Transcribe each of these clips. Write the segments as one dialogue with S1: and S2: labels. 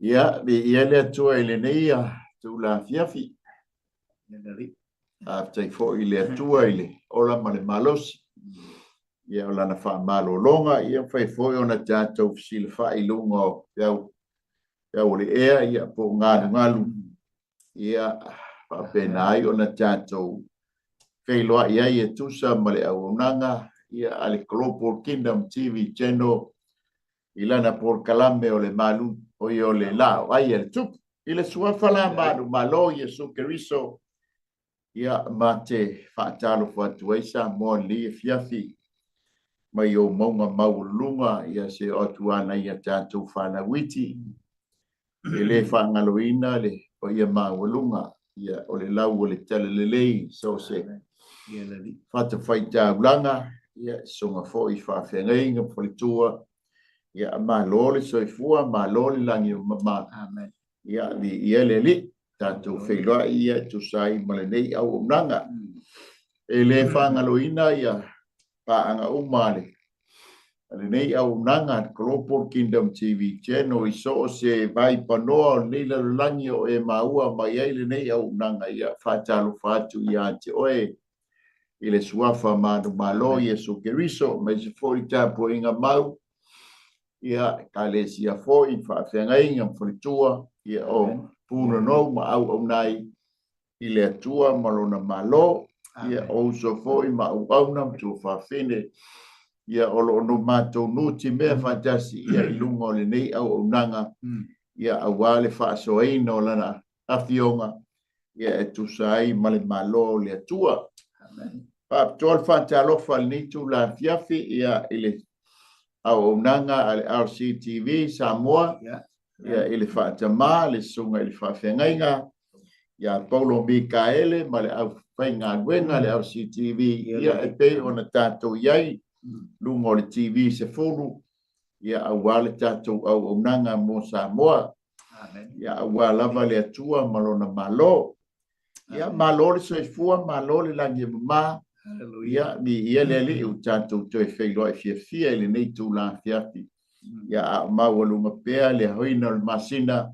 S1: Ia le atua i le nei a tu la fiafi. A tai fo i le atua i le ola ma le malosi. Ia ola na wha malo longa, ia whai fo i ona tātou fisile wha i lunga o iau le ea, ia po ngalu. Ia whapena ai ona tātou whailoa ia i tusa ma le aunanga, ia ale Global Kingdom TV channel, ilana por kalame o le malu o i o le lao ai e tup ile sua fala malu malo Yesu Keriso ia mate fatalo fatu isa mo li fiafi mai o monga maulunga ia se otuana ia tatu fana witi ile fangaloina le o ia maulunga ia o le lau o le talelei so se ia le fatu faita ulanga ia songa fo i fa fenga fo le tua ia malole soifua malole langi mama amen ia le li tatu feloa ia tu sai malenei au nanga ele fangaloina ia paanga umale malenei au nanga Global Kingdom TV channel iso se vai panoa leila langi o e maua mai ele nei au nanga ia fatalo fatu ia te oe ile suafa manu malo Yesu Keriso mai se foi tapo inga mau ia kalesia fo in fa fengai ngam fritua ia o puno no ma au nai ile tua malona malo ia o so fo i ma au na tu fa fene ia o lo no mato nuti me fantasi ia ilungo le nei au nanga ia awale fa so ino lana afionga ia tu sai male malo le tua amen pa tol fantalo fal ni tu la fiafi ia ile au nanga al RCTV Samoa ya ile fatama le sunga ile fafengainga ya Paulo Mikaele male au fainga wenga le RCTV ya epe ona tato yai lungo le TV se fulu ya awale tato au nanga mo Samoa ya awala vale atua malona malo ya malo se fua malo le langi ma Hallelujah. Ni ieleli u tanto to e feilo e fia ele nei tu la fiati. Ya mawalunga pea le hoina le masina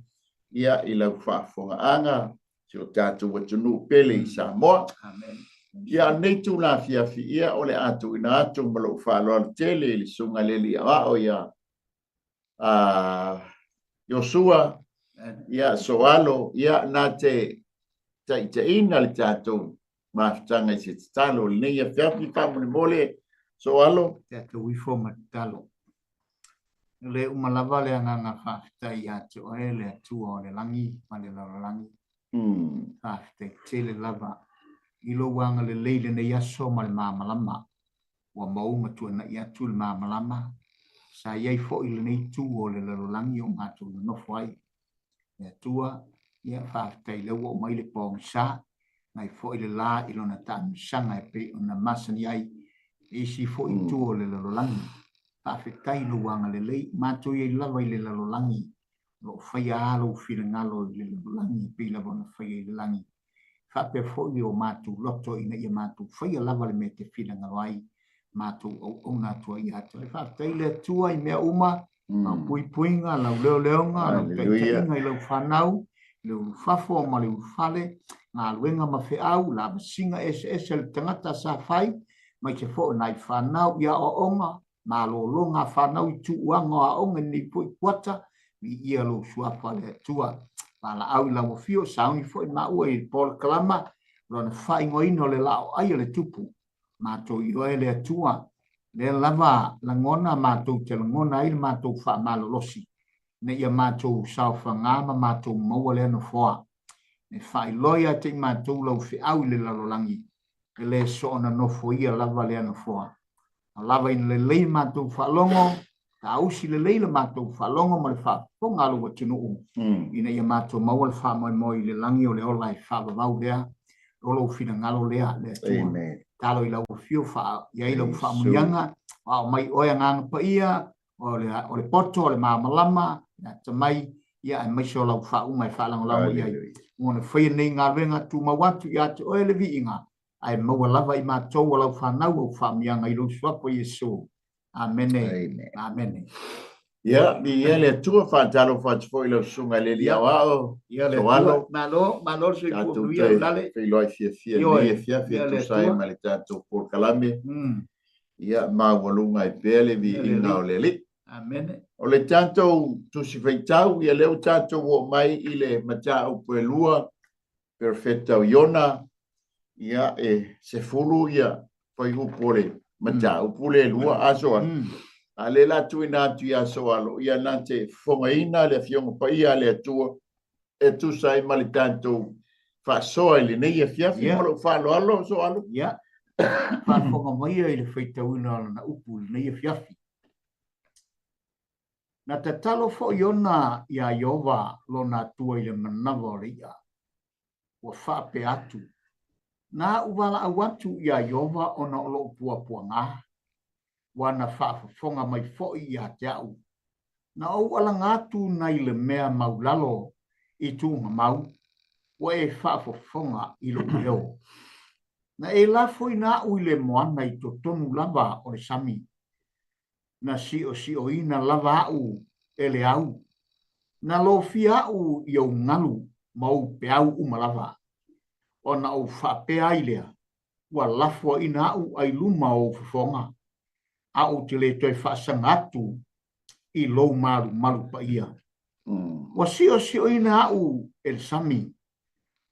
S1: ia ila fafonga anga si o tanto watunu pele i Samoa. Amen. Ya nei tu la fiafi ia ole atu ina atu malo falo al tele li sunga leli a o ya Joshua ya soalo ya nate taitaina le tanto maftanga se talo nei a fiafi famole mole so alo
S2: te wi fo matalo le umalava le nga fa tai atu ele tu o le langi male la langi fa te tele lava ilo wanga le leile ne yaso mal mamalama wa mau matu na ya tu mamalama sa yai fo ile nei tu o le langi o matu no foi ya tua ya fa tai le wo mai le pong sa nai fo ile la ilona tan sanga pe ona masani ai isi fo itu le langi pa fetai lo wanga le lei mato ye la vai le langi lo faya lo filinga lo le langi pe la bona faya le langi fa pe fo yo mato loto ina ye mato faya la vale mete filinga vai mato o na to ya to fa tai le tua i me uma ma pui puinga la leo nga pe ngai lo fanau lo fafo ma le fale nga luenga ma fe au la singa el tangata sa fai mai ke fo nai fanau ya o onga ma lo longa fanau tu wanga onga ni pui kwata mi ia lo sua fale tua la au la mo fio saungi fo ma u e pol klama lo na fai ngoino le lao ai le tupu ma to i le tua le lava la ngona ma to te ngona ai ma to fa ma lo losi ne ia ma to sa fa nga ma to mo le no fo ne fai loia te matou lau fi au le lalolangi ke le so na no fo ia lava le no fo lava in le le matou fa longo ta usi le le matou fa longo ma le fa ponga lo tunu ina ia matou mau le fa mo le langi o le ola fa va udea lo fi na ngalo le tu talo ila o fio fa ia ila fa mulianga wa mai o ya ngang pa ia o le poto le mamalama na tamai ia mai so lau fa mai fa lang ia ona foi nei nga venga tu ma watu ya te o le vinga ai mo lava i ma to wala fa na o fa mi nga i lo swa po Yesu amen amen
S1: Ya, ia le tua whātalo whātifo i lau sunga le li au au.
S2: Ia le
S1: Soalo.
S2: tua, malo se
S1: Tātou
S2: kuapia
S1: te
S2: lale.
S1: whiloi fia
S2: Ioi,
S1: nei e fia
S2: ia le
S1: tu sai
S2: tua.
S1: ma le tātou por kalame.
S2: Mm.
S1: Ia mawalunga i pēle vi
S2: Ia le
S1: inga
S2: li.
S1: o le li.
S2: Amen.
S1: O le tātou tu si whaitau, ia leo tātou o mai i le mata o puelua, perfecta o iona, ia e se fulu ia whai upole, mata o pule lua asoa. A le la tui nā tui aso alo, ia nā te whongaina le fionga pa ia le atua, e tu sai ma le tātou whasoa i le nei e fiafi, molo whalo alo, so alo.
S2: Ia, whawhonga mai i le whaitauina ala na upu nei e fiafi. Na te talo fo iona ia Iova lo na tua i le manawa o le ia. Wa whape atu. Na uwala awatu ia Iova o na olo pua ngā. Wana whaafafonga mai fo i a te au. Na au ala ngātu na i le mea maulalo i tūnga mau. Wa e whaafafonga i lo leo. Na e la fo i nā ui le moana i to tonu lava o le sami. Na si o ina lava au e le au. Na lo fi au i au ngalu mau pe au umalava. O na au whape ailea. Wa lafo ina au ai luma o fafonga. Au te le toi whaasangatu i lou malu pa ia. Wa si o ina au el sami.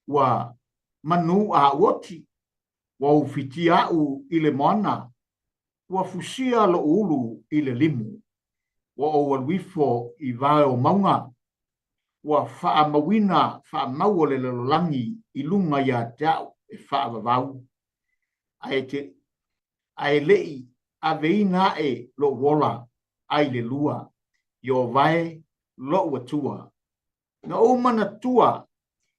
S2: Wa manu a woti. Wa ufiti au i le moana. Wa fusia lo ulu i le limu. Wa o walwifo i vae o maunga. Wa faa mawina, faa maua le lolangi i lunga ia tau e faa vavau. Ai lei a veina e lo wola ai le lua. Yo vae lo watua. Na o mana tua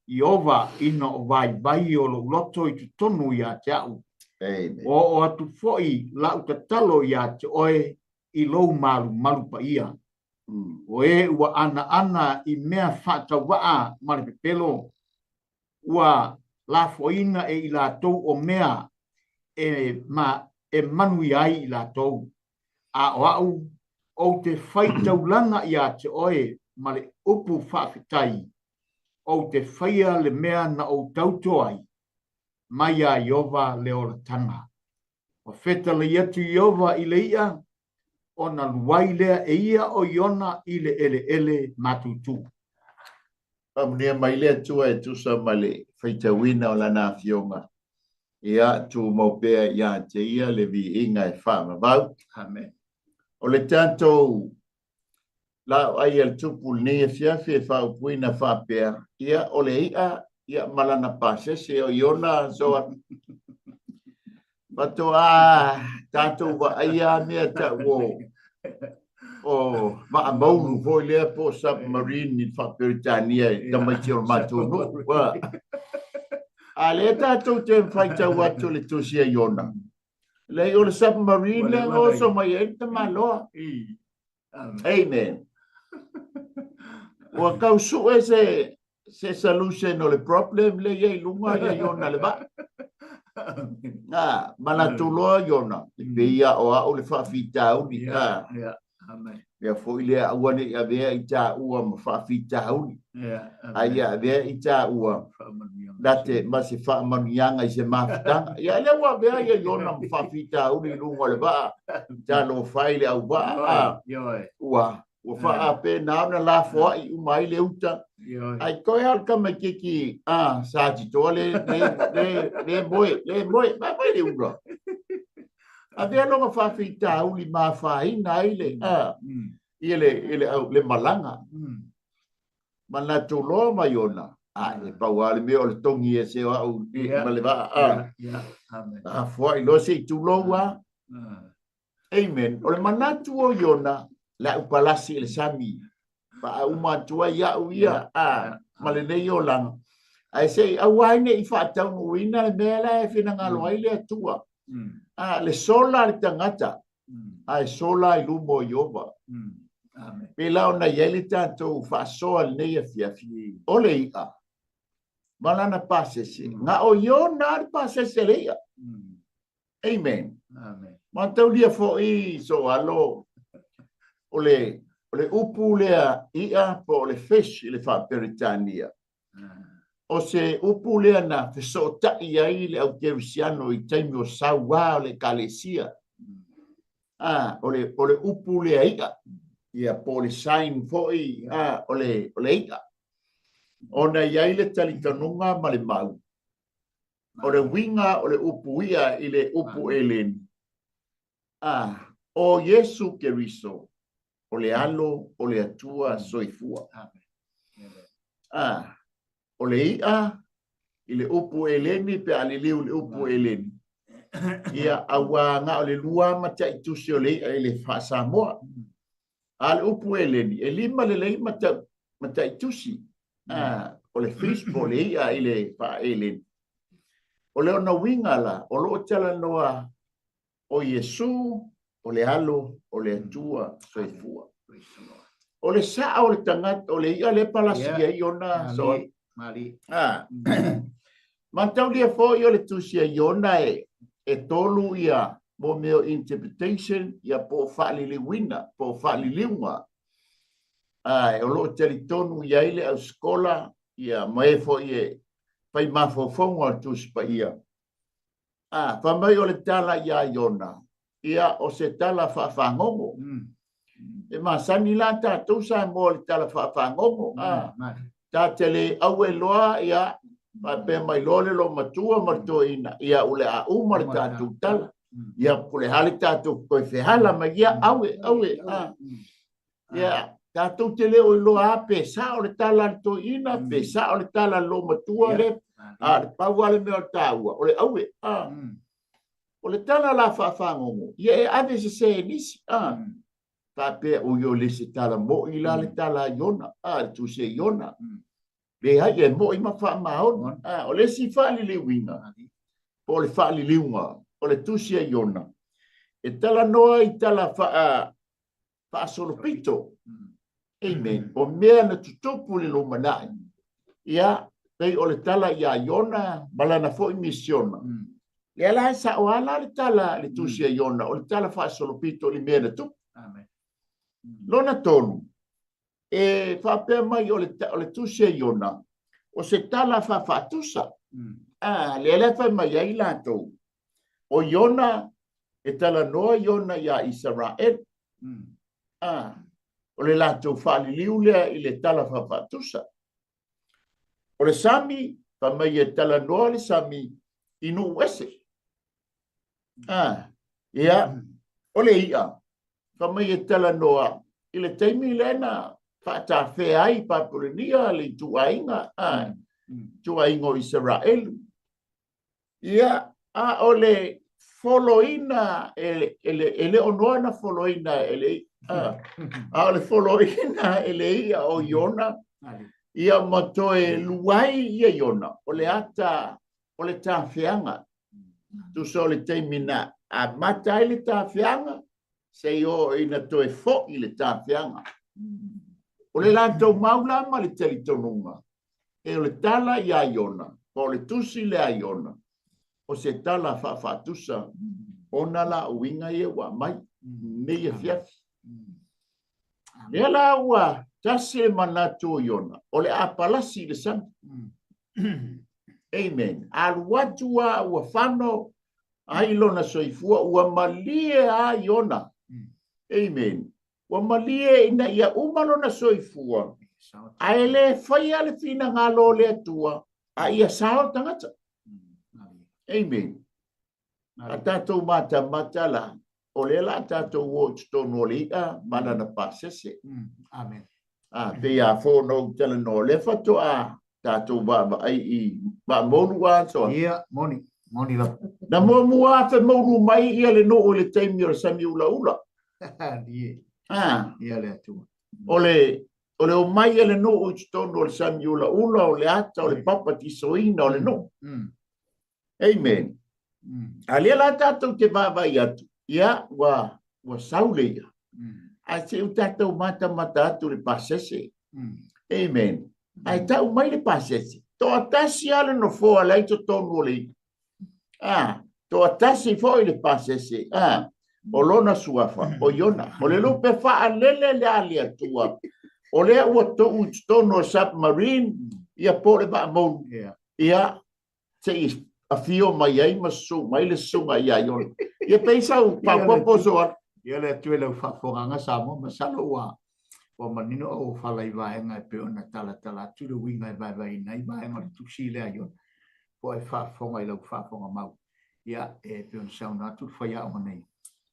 S2: Iova ina o vai o lo loto i tonu ia tau. O atu foi la utatalo ia te oe i lou malu pa ia. O e ua ana i mea whata waa mare pepelo. Ua la foina e i la tau o mea e manu ai i la tau. A o au o te whaitaulanga ia te oe mare upu whawhitai. O te whaia le mea na o tautoai. Mai a Iova leo la tanga. O feta le iatu Iova i le ia. O na luai lea e ia o iona i le ele matutu.
S1: Pamunia mai lea tua e tusa male whaitawina o lana fionga. Ia tu maupea ia te ia le vi inga e whaama vau.
S2: Amen.
S1: O le tātou la ai al tupu ni e fiafi e whaupuina whapea. Ia o le ia malana pasese o iona soa. Pato tātou wa aia mea ta wo. O maa maunu foi lea po submarine ni whaperitania i tamaiti o matunu. A le tātou te whaita watu le tusia iona. Le o le submarine le ngoso mai e te maloa. Amen. Wa kau su e se solution o le problem le ye lunga ye iona le ba. Malatuloa iona. Pe ia o au le whawhitau ni.
S2: Amen.
S1: Ia foi le awane ia vea i tā ua ma whawhitau ni. Ia vea i tā ua. Date masi whaamanuianga i se mawhitanga. Ia lewa vea ia iona ma whawhitau ni lunga le ba. Tā lo whaile au ba. Ua wha pe nauna la foa i umai le uta. Ai koe alka mai kiki sāti toa le moe. Mai le ura. A vea longa whawhitau li ma whaina i le malanga. Mana tolo mai ona. E pauale me o le tongi e se au ma le waa. A fua i lo se i tulo wa. Amen. O le manatu o iona la upalasi le sami. Pa umatua ia uia. Ma le nei o langa. Ai se au aine i whaatau nuina le mea e whina ngalo ai le atua. Le sola le tangata. Ai sola i lumo Iova. Pe lao na yele tātou whaasoa nei a fiafi. Ole ia. Malana pasese. Nga o iona le pasese le ia. Amen. Ma tau lia fo i so alo. Ole o le upu lea ia po le fish i le whaperitania. O se upu lea na fesotai ai le au kerisiano i taimi o saua o le kalesia. O le upu lea ia po le sain foi o le ia. Ona iai le talitanunga ma le mau. O le winga o le upu ia i le upu eleni. O Yesu Keriso, o le alo, o le atua soifua. O le ia, i le upu eleni, pe aliliu le upu eleni. Ia awa nga o le lua mata i tusi o le ia i le whaasamoa. A le upu eleni, e lima le lei mata i tusi. O le fispo le ia i le wha eleni. O le ona winga la, o lo tala noa o Yesu, o le alo, o le atua soifua. O le saa o le tangata, o le ia le palasia i ona so. Mantau lia fo i o le tusia i ona e tolu ia mo meo interpretation ia po whaaliliwina, po whaaliliunga. O lo teritonu ia ile au skola ia mai fo i pai mafofonga tuspa ia. Whamai o le tala ia i ona. Ia o se tala whaafangongo. E masani la tātou sa mo le tala whaafangongo. Tā tele au e loa ia pe mai lole lo matua marto ina. Ia ule a umar tātou tala. Ia pule hali tātou koe whehala ma ia aue. Ia tātou tele o loa pe sa o le tala to ina. Pe sa o le tala lo matua le. Pau ale mea tāua. O le aue. O le tala la whaafangongo. Ia e ave se nisi. Tape o yo le se tala mo i la le tala iona. Tu se iona. Le hai e mo i ma wha maon. O le si whaali le winga. O le whaali liunga. O le tu se iona. E tala noa i tala wha solopito. Amen. O mea na tutupu le lo manai. Ia, pei o le tala ia iona. Malana fo i misiona. Le ala sa o ala le tala le tusia iona. O le tala wha solopito le mea na tupu. Lona tonu. E whapea mai o le tusia iona. O se tala whawhatusa. Le ala whai mai ai lātou. O iona, e tala noa iona ia Israel. O le lātou whaliliu lea i le tala whawhatusa. O le sami, whamai e tala noa le sami inu wese. Ia, o le ia. Whamai e tala noa i le teimi lena whaata whea ai papurenia le tuainga. Tuainga o Israel. Ia, o le foloina, ele onoana foloina, o le foloina ele ia o Iona. Ia matoe luai ia Iona. O le ata, o le tāwhianga. Tu so le teimina a mata i le tāwhianga. Se o ina toe fo i le tāwhianga. O le lātou maula ma le telitonunga. E o le tala i a Iona. O le tusi le a Iona. O se tala whawhatusa. Ona la uinga e wa mai. Ne ia fiafi. Lea la ua tase manatu Iona. O le apalasi le sana. Amen. Aluatua ua whano ailona soifua ua malie a Iona. Amen. Ua malie ina ia umalona soifua. A ele whaia le whina ngalo le atua. A ia sao tangata. Amen. A tātou mata la. O le la tātou watch tono le ia mana na pasese.
S2: Amen.
S1: Pe a whono tala no le whatoa. Tātou baba ai i ba monu a soa.
S2: Ia, moni la.
S1: Na mua te monu mai ia le no o le teimi o sami ula.
S2: Ia le atua.
S1: O le mai ia le no o tono o le sami ula o le ata o le papa ti soina o le no. Amen. A lea la tātou te vavai atu. Ia wa saule ia. A se u tātou mata atu le pasese. Amen. Ai tau mai le pasese. To atasi ale no foa lai to tonu o le. To atasi foi le pasese. o lona suafa o iona o le lupe fa'alele le ali atua o lea ua to'u tono submarine ia po le va'amou ia te afio mai ai masu mai le sunga ia iona ia peisa u papopo soa
S2: ia le tue le fa'afoganga samo masalo ua manino o falai vaenga e pe ona tala tu le winga e vai nai vaenga le tusi le iona po e fa'afonga i lau fa'afonga mau ia e pe ona sauna atu faia o nei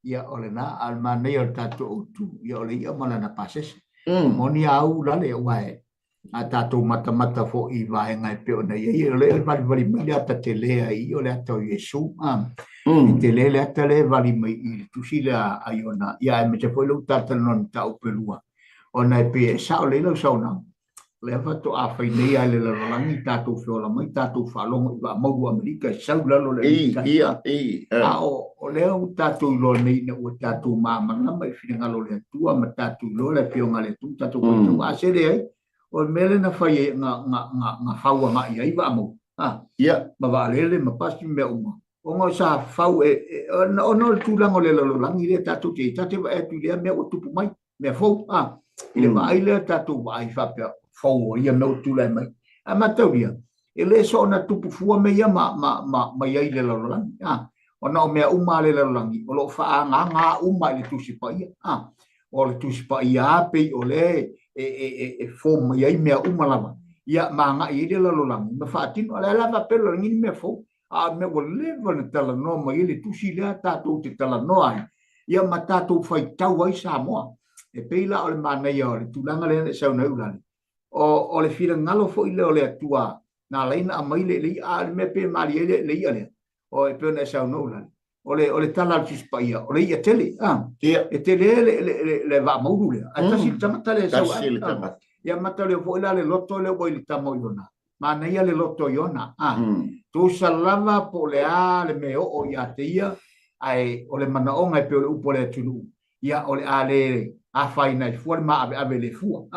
S2: ia ole na almane o tatou tu ia ole ia malana pasese moni au lale wae a tatou mata fo i vaenga e pe ona ia ole vali mai ata te lea i ole ata o Yesu te le ata le vali mai i tusi le a iona ia e me te foi lu tata non tau pelua ona e pe sa ole lo sauna le fa to a fai nei ale le langi tatou fiola mai tatou falongo i va mau Amerika sau lalo le
S1: ia
S2: a o le o tatou lo nei na o tatou mamanga mai fina lo le tua ma tatou lo le fionga le tu tatou ko tu a se le ai o mele na fai nga faua nga ia i va mau
S1: ia
S2: ma va le ma pasi me uma o ngo sa fau o no tu lango le lo langi le tatou te tatou e tu le me o tupu mai me fo ile va ile tatou va i fa fau ia no tu le mai a matauia ele so na tupu fua me ia ma ia ile lo langi ona o mea uma le langi o lo fa nga uma le tu si pa ia o le tu si pa ia pe o le e fo me ia mea uma lava ia ma nga ile lo langi me fa tin o le lava pe lo ngi me fo me o le van tala no ma ile tu si le tatou te tala no ai ia ma tatou fai tau ai sa mo e pe la o le mana ia o le tulanga le sa na ulani o le fira ngalo fo ile o le atua na leina a mai le me pe mali le ia o e pe na sa no ulani o le tala tispaia o le ia tele e tele le va mauru le a tasi tamata le sa ia mata le fo ile le loto le o le tamo iona mana ia le loto iona tu salava po le me o ia te ia ai o le mana onga pe o le upo le tulu ia o le ale a faina i forma ave le fu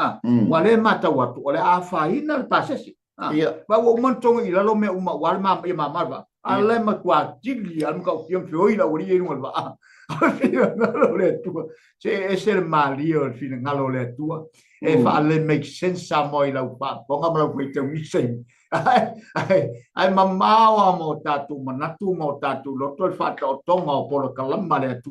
S2: wa le mata watu o le a faina le pasesi ia ba wo montonga i lalo me uma wal ma e mama ale ma kwa tili al ka tiam foi la ori e va ngalo le tu se ese mali o fina ngalo le tu e fa le make sense sa moi la pa ponga ma ko te mi sei ai mamma mo tatu manatu mo tatu lo to fata o tonga o polo kalama le tu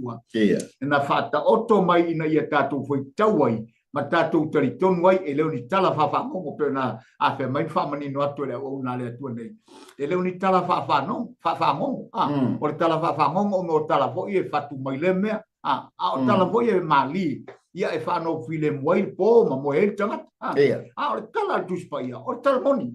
S2: na fata o to mai ina ia tatu foi tawai ma tatu tari ton wai e leoni tala fa mo pe na a fe mai fa mani no atu le o na le tu nei e leoni tala fa no fa mo o tala fa mo o tala fo e fatu mai le me o tala fo e mali ia e fa no file moi po ma mo e tanga o tala tu spaia o tala moni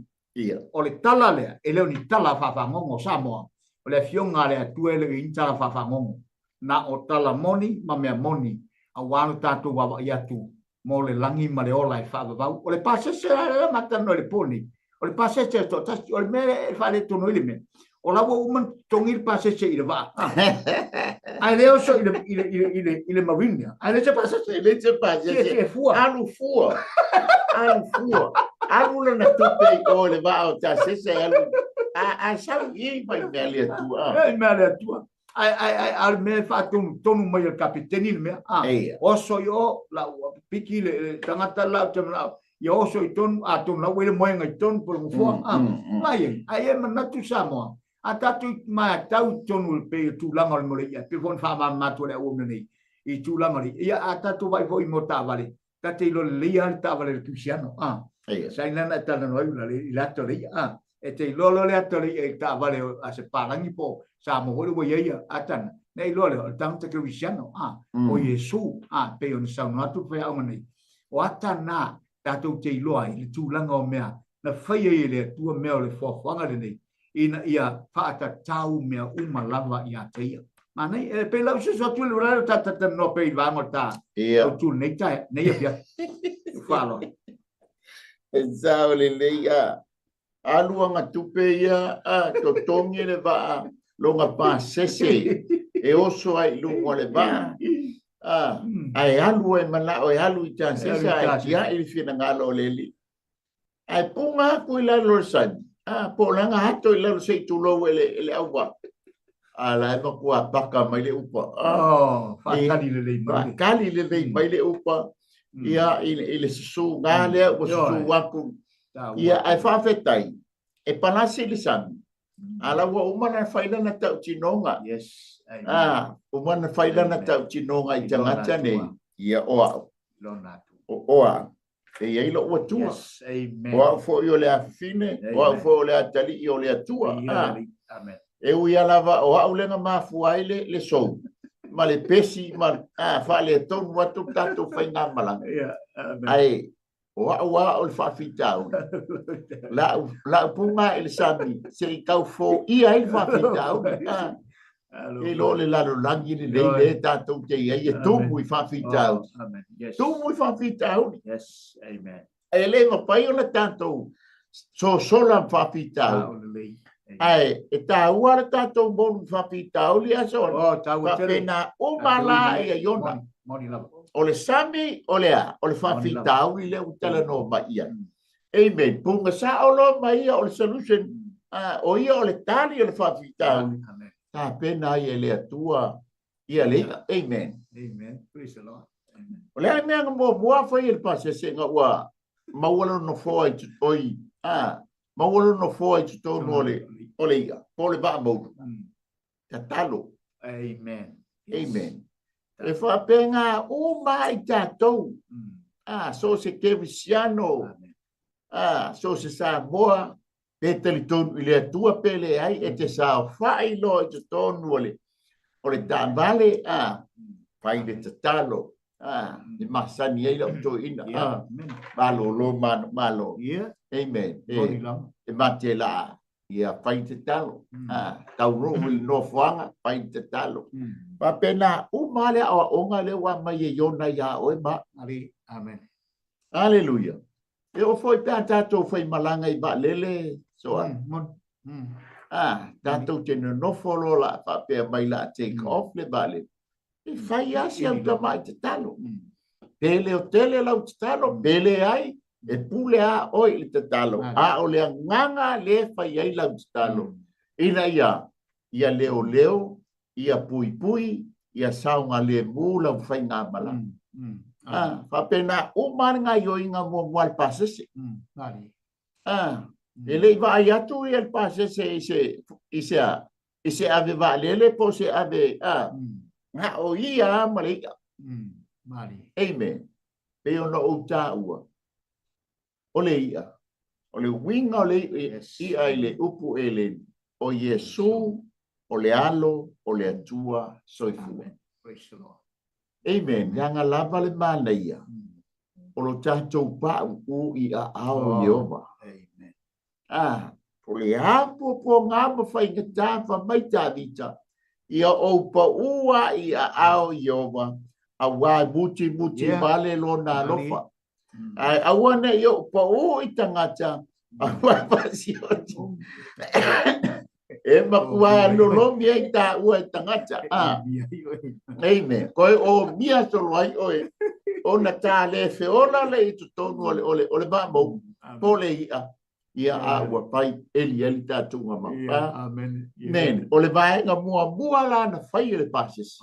S2: o le tala le e leoni tala fa mo Samoa o le fionga le atu e le intala fa mo na o tala moni ma me moni a wanu tatu wa ia tu mo le langi ma le ola e fa va o le pase se la mata no le poni o le pase se to tas o le me fa le tono ile me o la wo man tongir pase se ile va ai le oso ile marina ai le pase se se
S1: alu fua alu na tupe o le va o ta se alu a sa i vai mele tu
S2: al me fa tonu mai el capitani me oso yo la piki le tangata la temla yo oso i ton a ton la wele mo ngai ton por mo fo mai ai me na tu samo ata tu ma tau tonu pe tu la mal mo le pe von fa ma tu le o nei i tu la mali ia ata tu vai fo i mo ta vale ta te lo le ia ta vale tu siano sai na ta no la to le e te lolo le atori e ta vale a se parangi po sa mo wo ia atan nei lolo o tang te cristiano o Yesu pe on sa no tu pe au nei o atana ta tu te loai le tu langa o mea na fai le tu mea le fo fanga le nei ina ia fa ta tau mea uma lava ia te ia ma nei pe la so tu le ta no pe va mo ta o tu nei ta nei ia falo
S1: Zao le ia aluanga tupe ia to tongi le va longa pa sese e oso ai lungo le va ai alu e mana o alu i tan sese ai ia i fina ngalo leli ai punga ku la lo san po langa hato i la sei tu lo ele awa ala ma kua paka mai le upa
S2: oh fakali le mai
S1: kali le mai le upa ia ile susu ngale o susu waku ia ai fa fetai e panasi le sami ala wa umana faida na tau chinonga
S2: yes
S1: umana faida na tau chinonga i tangata nei ia oa oa e ia ilo o tua
S2: yes amen
S1: oa fo yo le afine oa fo le atali yo le atua
S2: amen
S1: e ui alava oa ulenga mafuai le sou ma le pesi ma fa le tonu atu tatu fai ngā malanga ai oa o le whawhitau la punga ele sami se i kau fo ia il whawhitau e lo le lalo langi ni le tātou te ia e tumu i whawhitau tumu i whawhitau
S2: yes amen
S1: e le ma pai o na tātou so sola whawhitau ai e tā ua le tātou monu whawhitau li aso whawhina o mala e a iona o le sami o le whawhitau i le utala no ma ia amen punga sa o lo ma ia o le solution o ia o le tali o le whawhitau ta pena ia le atua ia le amen
S2: praise the Lord
S1: o le mea mo mua fai il pase se nga ua mawala no foi tu oi mawala no foi tu to no le ia po le ba mo ta talo
S2: amen
S1: e fa penga o mai tatou so se ke visiano so se sa boa e telitonu i le atua pele ai e te sa fai lo e te tonu o le tāmale fai le tatalo ni masani ai la to ina malo lo malo amen e mate la ia fai te talo tau roho i no fuanga fai te talo pa pena o male a onga le wa mai e yona ya o ma
S2: amen
S1: hallelujah e o foi pe tato foi malanga i ba lele so tato te no follow la pa pe mai la take off le bale e fai asi au ta mai te talo pele o tele la te talo pele ai e pule a oi le te talo o le nganga le fai ai la te talo ina ia leo ia pui ia saunga le mula fai ngā mala fa pena o manga yo inga mo al pasese ele va ayatu el pasese ise ave va lele po se ave nga o ia malika amen pe ono uta ua ole winga ole ia ile upu ele o Yesu ole alo ole atua soifu
S2: praise the Lord
S1: amen yanga lava le malaia o lo tatou pa u i a ao Yehova amen o le apo po ngā mawhai ngata wha mai tā vita ia o pa ua i a ao Yehova a wai muti vale lo na lofa a wana i o pa u i tangata a wai pasi o e makua lolomi ai tā ua i tangata amen koe o mia solo ai o na tā le feola le i tutonu ole ba mo po le ia a ua pai eli tātunga ma amen ole vai nga mua la na fai le pasis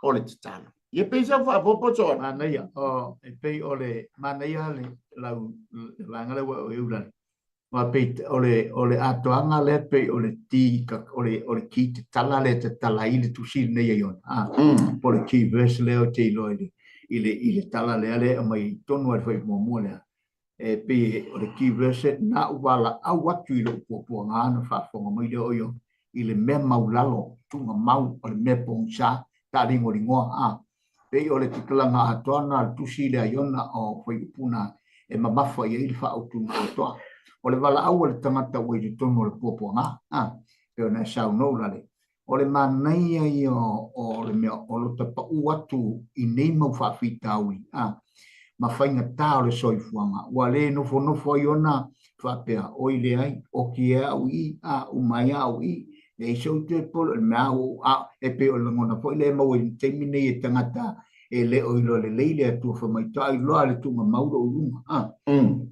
S1: ole te tala ia peisa fa popo so
S2: manaya e pei ole manaya le lau ngale wa o iulan ma pe ole atoanga le pe ole ti ka ole ki te tala le te tala ile tu sil ne yon por ki verse le o te loide ile tala le ale mai tonu al foi mo le e pe ole ki verse na wala au watu ile po nga na fa fo mai le o yo ile me maulalo tu nga mau ole me poncha ta ringo pe ole te klanga atona tu sil le yona o foi puna e mabafa ye il fa o tu to o le wala au le tangata ue te tono le poponga pe ona sau no lale o le manai ai o le mea o lo tapa uatu i nei mau whawhitaui ma whainga tā o le soifuanga ua le nofo i ona whapea o i le ai o ki e au i umai au i e iso te polo le mea o e pe o le ngona po i le mau e teimine e tangata e le o ilo le leile atua whamai tā i loa le tunga mauro o lunga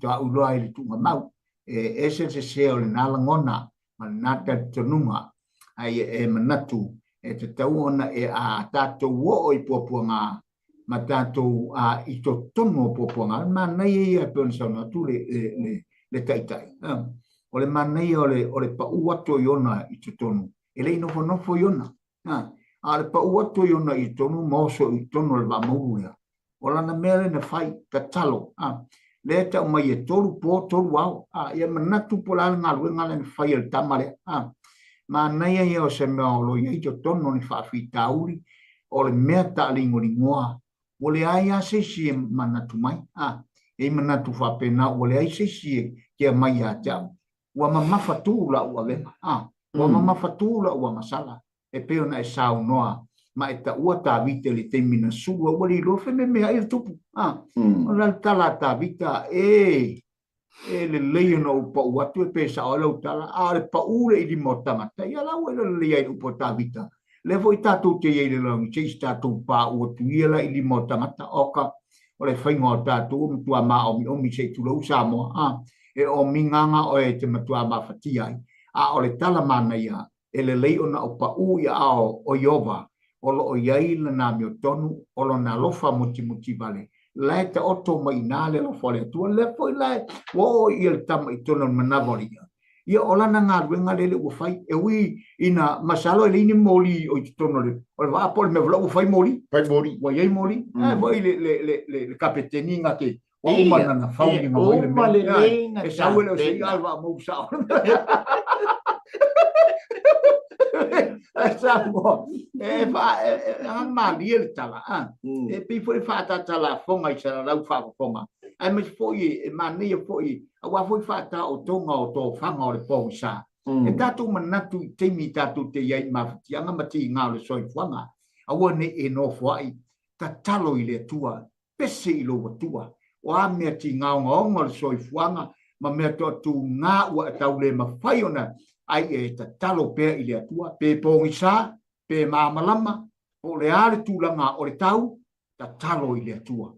S2: tā u loa le tunga mau e se o le nalangona ma nata tonunga ai e manatu e te tau ona e a tātou o i puapuanga ma tātou a i to tono puapuanga ma nei e a pēn sauna tu le taitai. O le manei o le pa uato i ona i to tono. E le nofo i ona. A le pa uato i ona i tono moso i tono le wa mauria. O lana mele na fai ka talo. Le ta mai e tolu po tolu wao. Ia manatu po la ngalu ngale na fai el tamale. Ma nei ai o se mea lo i to tono ni whaafi tauri. O le mea ta lingo ni ngoa. O le ai a se si manatu mai. E manatu whapena o le ai se si ke mai a jam. Ua mamafa tūla ua lema. Ua mamafa tūla ua masala. E peo na e sao noa. Ma e ta ua tā vite li te mina sua. Ua li lofe me mea il tupu. O la tala tā vita le leio na upa uatu e pesa o lau tala. Le pa ure i di mo tamata. Ia lau e le leia i upa tā vita. Le vo i tātou te iei le lau. Te i tātou pā ua tu iela i di mo tamata. Oka o le whaingo o tātou. Mtua maa omi se tu lau Samoa. E o minganga o e te matua mawhati ai. O le tala mana ia, e le lei ona o pa u ia o Iova, o lo o iai le na mio tonu, o lo na lofa muti vale. Lai te oto mai nā le lofa le atua, le foi lai, o ia le tama i tono manavoli ia. Ia o lana ngā ruenga lele ua fai, e ui ina masalo e leini moli o i tono le, o le vaapo le me vla ua fai moli.
S1: Fai moli.
S2: Wa iai moli, vai le kapeteni nga ke, o umana na fauni nga wai le
S1: mea.
S2: E sauele o se alwa mou sao. E sao e malia le tala. E pifo e whaata tala fonga i sana lau whaako fonga. Ai mas foi e mania foi, a wa foi whaata o tonga o tō whanga o le pōu sa. E tātou manatu i teimi tātou te iai mawhati, anga mati i ngā le soi whanga. A wane e no whai, ta talo i le tua, pese i lo watua. O a mea ti ngāonga onga le soi fuanga, ma mea toa tu ngā ua e tau le mawhai ona, ai e ta talo pēr i le atua, pē pōngi sā, pē māmalama, o le are tūlanga o le tau, ta talo i le atua.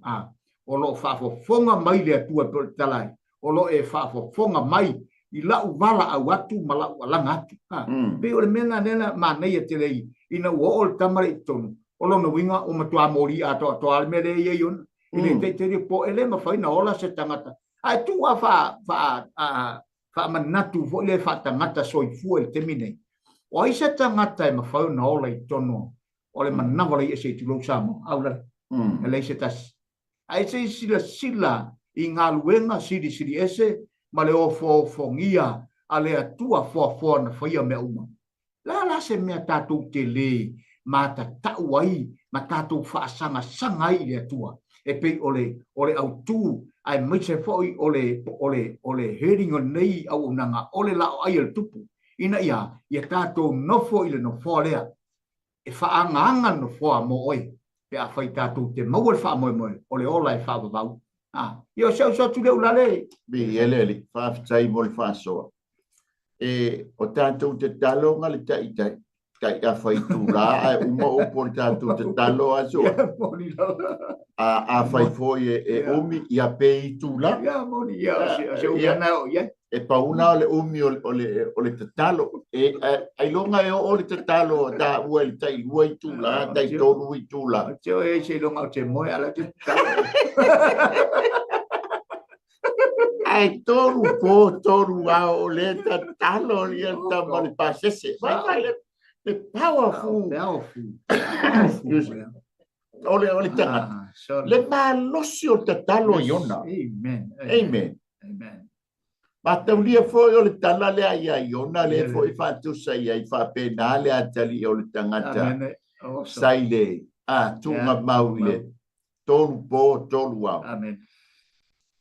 S2: O lo whaafofonga mai le atua pēr talai, o lo e whaafofonga mai, i lau wala au atu, ma lau alanga atu. Pē o le mena nena, ma nei e te lei, ina ua o le tamare i tonu, o lo na winga o matua mori a toa ale mele i eon, ile te po ele ma fai na ola se tangata ai tu a fa manatu vo le fa tangata soi fu el temine o ai se tangata e ma fai na ola i tono o le manava le se tu lo samo aula ele se tas ai se sila i ngā luenga siri ese ma le ofo ngia ale atua fo na fai me uma la se me tatu te le ma ta tauai ma tatu fa sanga i le atua e pe ole au tu ai mai se foi ole heringo nei au nanga ole la ai el tupu ina ia tato no foi le no folea e fa anga no fo mo oi pe a fai tato te mo fa mo ole ola e fa va io so tu le ulale
S1: bi ele fa tai mo fa so e o tato te talo ngal tai kai a fai tu la uma o por tato te talo a so a fai foi e umi ia pei tu la
S2: moni ia na ia
S1: e pauna le umi o le te talo e ai longa e o le te talo da uel tai uai tu la dai tonu i tu la
S2: yo e se longa te moi ala te talo
S1: ai toru a o le te talo ia ta mali pasese the powerful ole tanga le malosi o te talo iona amen ma te ulia foi o le tala le ai iona le foi fa tu sai ai fa penale atali o le tangata sai le tunga maule tolu wa
S2: amen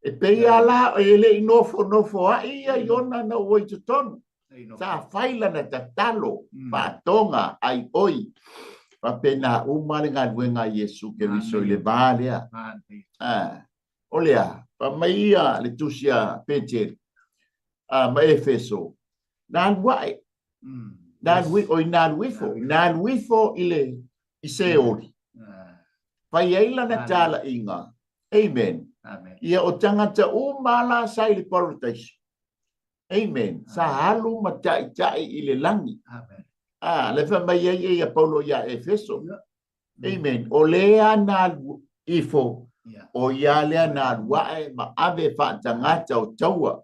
S1: e pe ala ele inofo ai iona na oi te ton sa faila na tatalo pa tonga ai oi pa pena umale nga wenga Yesu ke viso le valea olea pa maia le tusia peche ma Efeso nan wai nan wifo ile iseori pa yaila na tala inga amen ia o tangata umala sai le paradise amen sa halu matai i le langi le fa mai ia Paulo ia Efeso. Amen. O lea na ifo. O ia lea na wae ma ave fa tangata o taua.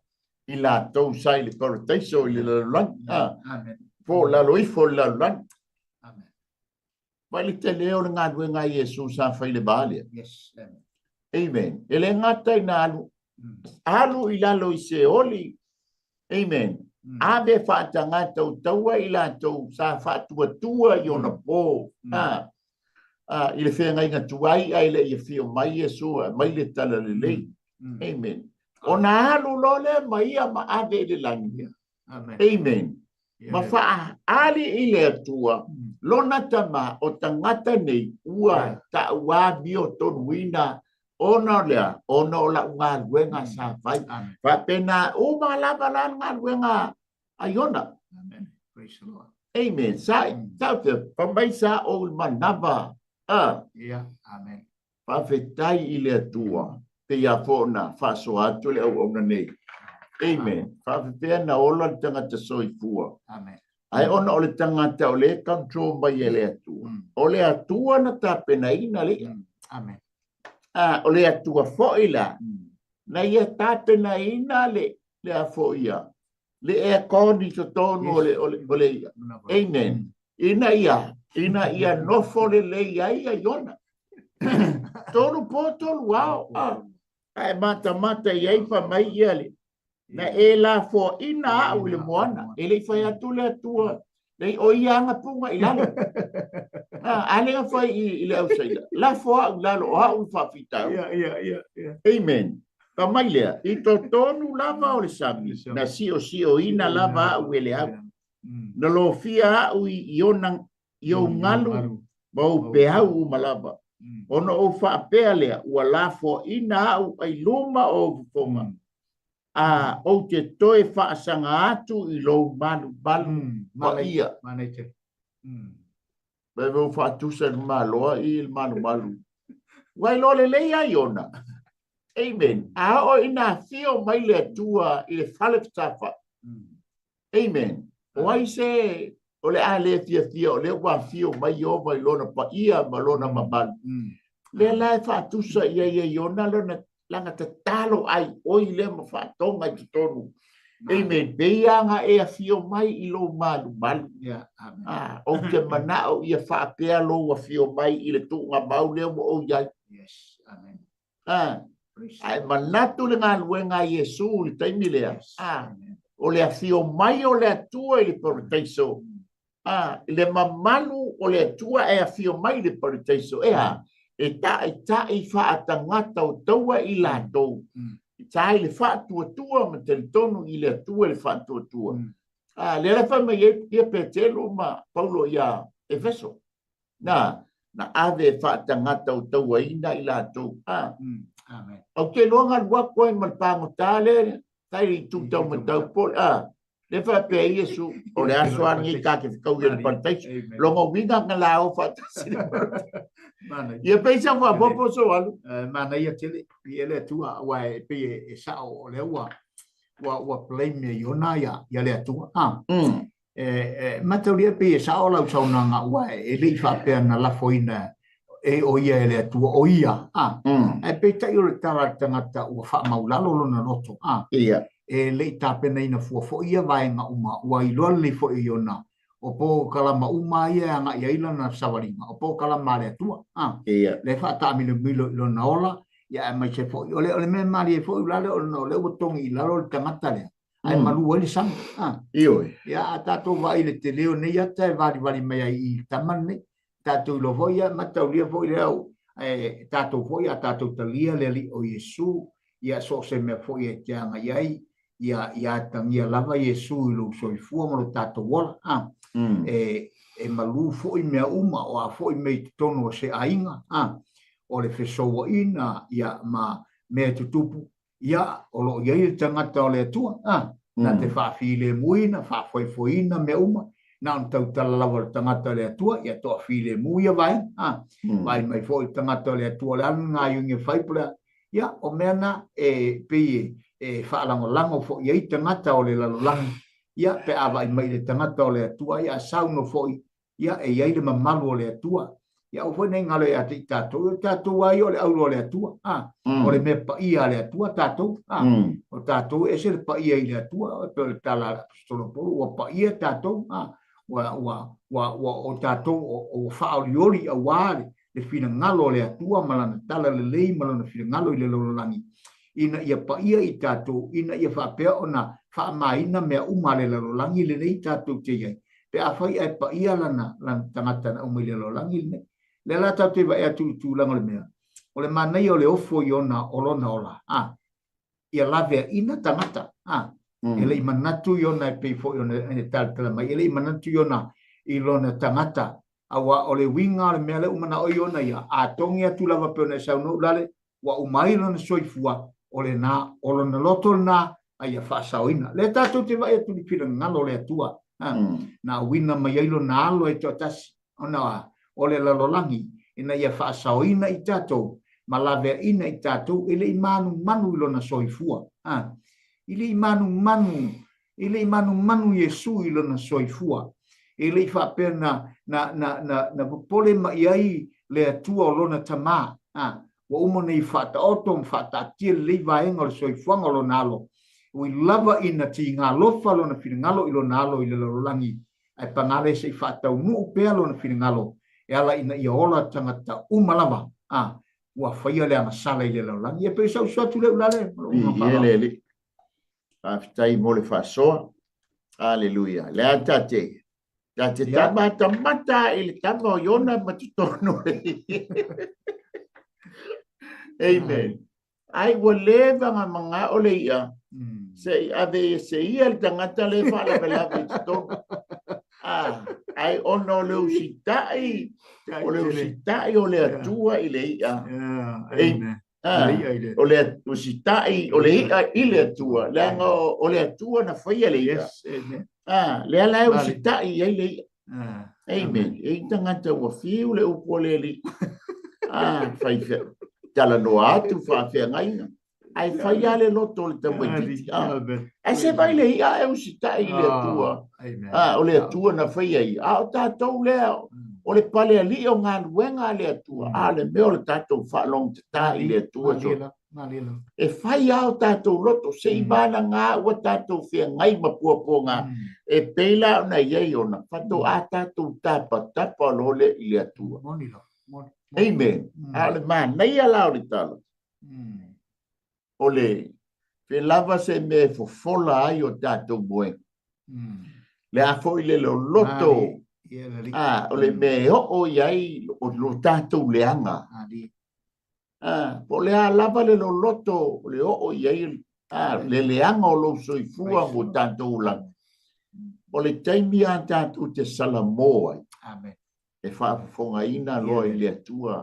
S1: Ila tau sai le paradaiso i le lan.
S2: Amen.
S1: Fo la lo ifo la lan.
S2: Amen.
S1: Vai le te leo le ngā due ngā Yesu sa fai le bālia.
S2: Yes. Amen.
S1: Amen. Ele ngata i na alu. Alu i lalo i se oli. Amen. Ave fa tangata o taua i la tau sa fa tua i ona po. I le whenga inga tuai ai le i whio mai Yesu mai le tala le lei. Amen. O na alu lole mai a ma ave le langia. Amen. Ma wha ali i le atua, lona tama o tangata nei ua ta ua bio tonu ina ona lea, ona o la unga luenga sa vai. Wa pena uma lava la unga luenga aiona.
S2: Amen. Praise the Lord.
S1: Amen. Sa tau te pamaisa o manava.
S2: Yeah. Amen.
S1: Pa fetai i le atua, pe ia fona faso atu le au ona nei. Amen. Whawhipea na ola le tangata soifua.
S2: Amen.
S1: Ai ona o le tangata o le control mai e le atua. O le atua na tāpena ina le.
S2: Amen.
S1: O le atua foila. Na ia tāpena ina le a foia. Le e koni to tonu o le ia. Amen. Ina ia nofo le ia iona. Tonu po tonu wao. Ai mata iai pa mai ia le. Na e la fo ina au le moana. E le fai atu le atua. Nei o ia anga punga i lalo. Ale nga fai i le au saila. La fo au lalo o au whawhitau. Amen. Pa mai lea. I to tonu lava o le sami. Na sio ina lava au e le au. Na lo fia au i o ngalu. Mau pe au u malava. Ono o whaapea lea. Ua la fo ina au ai luma o fufonga. O te toe whaasanga atu i lo malu ma ia.
S2: Manete.
S1: Bai vau whaatusa ni maloa i il malu. Wai lo le leia i ona. Amen. A o ina fio mai le atua i le whaleftafa. Amen. Wai se o le a le fia o le wa fio mai o mai lona pa ia ma lona ma malu. Le lai whaatusa i ona lona langa te talo ai oi le ma whaatonga i tonu. Amen. Peianga e a fio mai i lo malu. O te manao i a whaapea lo a fio mai i le tuunga mau leo mo o iai.
S2: Yes. Amen.
S1: Ai manatu le ngā luenga Yesu i taimi lea. O le a fio mai o le atua i le paradaiso. Le mamalu o le atua e a fio mai i le paradaiso. E ta i whaatangata o taua i lātou. Ta i le whaatua ma te tonu i le atua le whaatua. Le refa mai e petelo ma Paulo ia Efeso. Na ave whaatangata o taua ina i lātou.
S2: Amen.
S1: O ke longa lua koe ma pangotale, tai i tūtau ma tau pole. Le whaapea Iesu o le asoani i tāke whikau i le paradaiso. Longa winga ngā lao whaatasi. Ia peisa wa popo so alu.
S2: Mana ia tele ele tua wa pe e sa o le wa play me yona ya le tua. Mataria pe sa o la sauna nga wa e le fa pe na la foina e o ia ele tua o ia. E pe tai o tara tangata o fa maulalo lo na loto.
S1: Ia.
S2: E le tape nei na fo ia vai nga uma wa i lo le fo yona. O po kalama uma ia nga ia ila na sawaringa. O po kalama le tua. Le fa ta mi le milo lo na ola. Ia mai se fo. O le me mari e fo ila le o le utongi ila lo tangata le. Ai malu wali sang.
S1: Ioi.
S2: Ia tato vai le te leo nei ata e vari mai i tamane. Tato lo voia matau lia fo ile au. Tato voia tato talia le li o Yesu. Ia so se me fo ia tianga iai. Ia tangia lava Yesu lo soifua mo tato wala. E malu foi mea uma o a foi mei tono se ainga o le fesoa ina ia ma mea tutupu ia o lo ia tangata o le atua na te whaafile muina whaafoifoi ina mea uma na un tau talalawa tangata o le atua ia toa file muia vai vai mai foi tangata o le atua le anu ngā yungi whaipura ia o mea na e peye e whaalango lango fo ia tangata o le lalolangi ia pe ava i mai le tangata o le atua ia sauno foi ia e ia le mamalu o le atua ia o foi nei ngalo ia te tatou ai o le au o le atua o le me pa ia le atua tatou o tatou e se le pa ia i le atua o pe tala solo po o pa ia tatou wa o tatou o faoliori a wale le fina ngalo le atua malana tala le lei malana fina ngalo i le lololangi ina ia pa ia i tatou ina ia fa pe ona fa maina me umale le lololangi le nei tatou te ia pe a fai ai pa ia lana tangata na umile le lololangi le la tatou te va e tu langa le mea o le manai o le ofo i ona olona ola ia lave ina tangata ele manatu i ona e pe fo i ona e tala mai ele manatu i ona i lona tangata awa o le winga le mea le umana o i ona ia a tongi atu lava pe ona e sauno lale wa umai lona soifua o le na o lona loto na ai a whaasaoina le tatou te vai atu ni pira ngalo le atua na wina mai ailo na alo e totasi ona o le lalolangi ina ia whaasaoina i tatou ma lave ina i tatou ele i manu ilona soifua ele i manu Yesu ilona soifua ele i whapena na pole mai ai le atua o lona tama wa umone i whata oto mwhata tia le vaenga o le soifua o lona alo ui lava ina ti ngā lofa lona whiringalo ilona alo i le lalolangi ai pangale se i whata unu upea lona whiringalo e ala ina i ola tangata umalava ua whaia le amasala i le laulangi e pe sau suatu le ulale
S1: Ielele aftai mo le whasoa aleluia le atate tama tamata i le tama o iona matitono amen ai ua le vanga manga o le ia se ave se ia le tangata le whala pelave titono ai ono le usitai o le usitai o le atua i le ia o le usitai o le ia i le atua le anga o le atua na whaia le ia le ala usitai i le ia amen e tangata ua fiu le upo le li whai tala no atu whawhia ngaina ai whaia le loto le tamaititi ai se vai le ia e usitai i le atua o le atua na whaia i o tātou lea o le pale ali o ngā luenga le atua le meo le tātou whalong te tā i le atua e whai au tātou loto se i mana ngā ua tātou whia ngai mapua ngā e peila na iei ona whato a tātou tapa lo le i le atua amen le mā nei ala o le tala o le pe lava se me fofola ai o tātou moe le a foi le loto o le me o iai o lo tātou leanga po le a lava le loto le o iai le leanga o lo soifua mo tātou langa o le taimi a tātou te salamo ai e whaafonga ina loa i le atua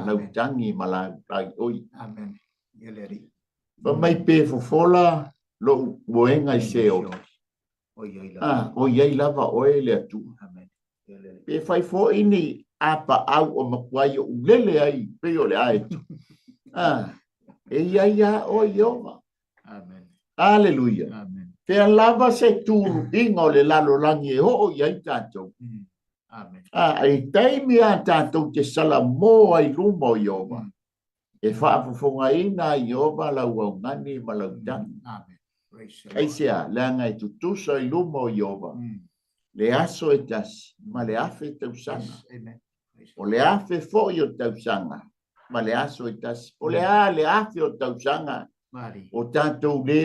S1: lau tangi ma lai oi pa mai pe fofola lo moenga i se o o iai lava oe le atua pe fai fo ini apa au o makuai o ulele ai pe o le ai e iai a o ioma aleluia pe lava se tūru inga o le lalo langi e ho iai tātou ai taimi a tātou te salamo ai luma o ioma e whaafafonga ina ioma lau au ngani ma lau tangi ai sea langa e tutusa i luma o ioma le aso e tasi ma le afe tausanga o le afe fo i o tausanga ma le aso e tasi o le afe o tausanga o tātou le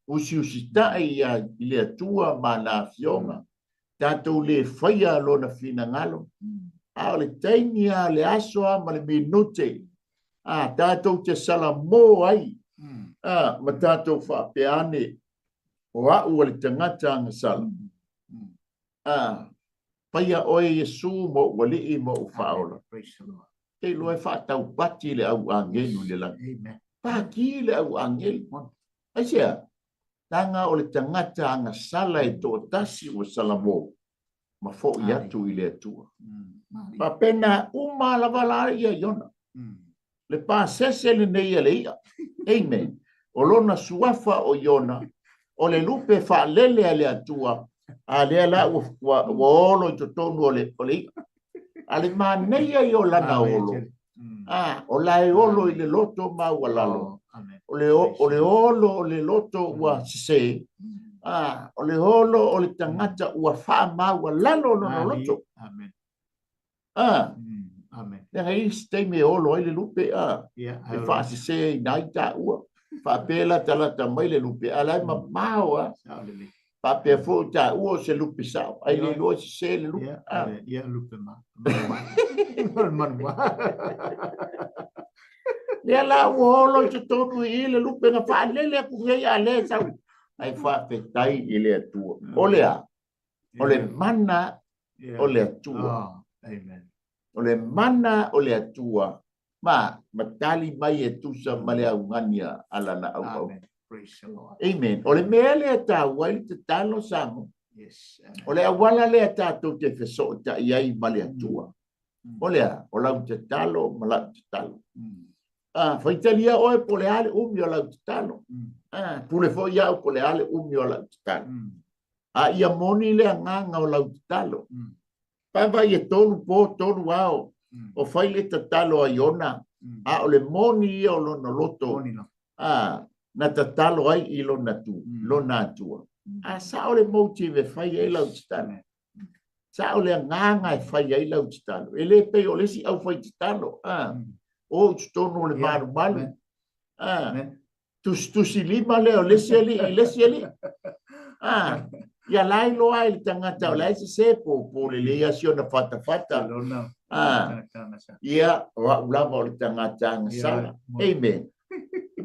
S1: usi tai i le atua ma la fionga tātou le whaia lona whina ngalo o le taimi a le aso ma le minute tātou te salamo ai ma tātou whapeane o au le tangata anga sala paia oe Yesu mo wali i mo whaola te loe whaatau pati le au angelu le langi paki le au angelu ai sea tanga o le tangata anga sala e tō tasi o salamo ma fo i atu i le atua pa pena lava ia iona le pa sese le nei le ia amen o lona suafa o iona o le lupe fa lele ale atua ale la wa olo to tonu ole ale maneia yo lana olo o lai olo i le loto ma walalo o le olo o le loto wa se o le olo o le tangata wa fa ma walalo no loto
S2: amen
S1: le hai stay me olo i le lupe e fa se nai ta ua fa pela tala ta mai le lupe ala ma maua pa pe fo ta uo se lupe sa ai le lo se le lupe
S2: ya lupe ma
S1: le la uolo te tonu i le lupe na fa le ku ngai ale sa ai fa pe tai i le tu o le mana o le tua
S2: amen
S1: o le mana o le atua ma matali mai e tusa male au ngania ala na au
S2: amen praise the Lord
S1: amen o le mele ta wai te talo sango
S2: yes
S1: o le awala le ta to te feso ta iai male atua o le o la te talo mala te talo fa italia o po le ale umi o la te talo pule fo ia po le ale umi o la te talo ia moni le nganga o la te talo pa vai e tonu po tonu wao o fai le tatalo a iona o le moni o lo no loto na tatalo ai i lo na tu lo na tua sa o le motive fai e la utstalo sa o le nganga e fai e la utstalo ele pe o le si au fai talo o tonu le maru malu tu si lima le o le si ali ia lai lo ai tangata o lai se po le ia sio na fata ia wa ulama o tangata ngasala amen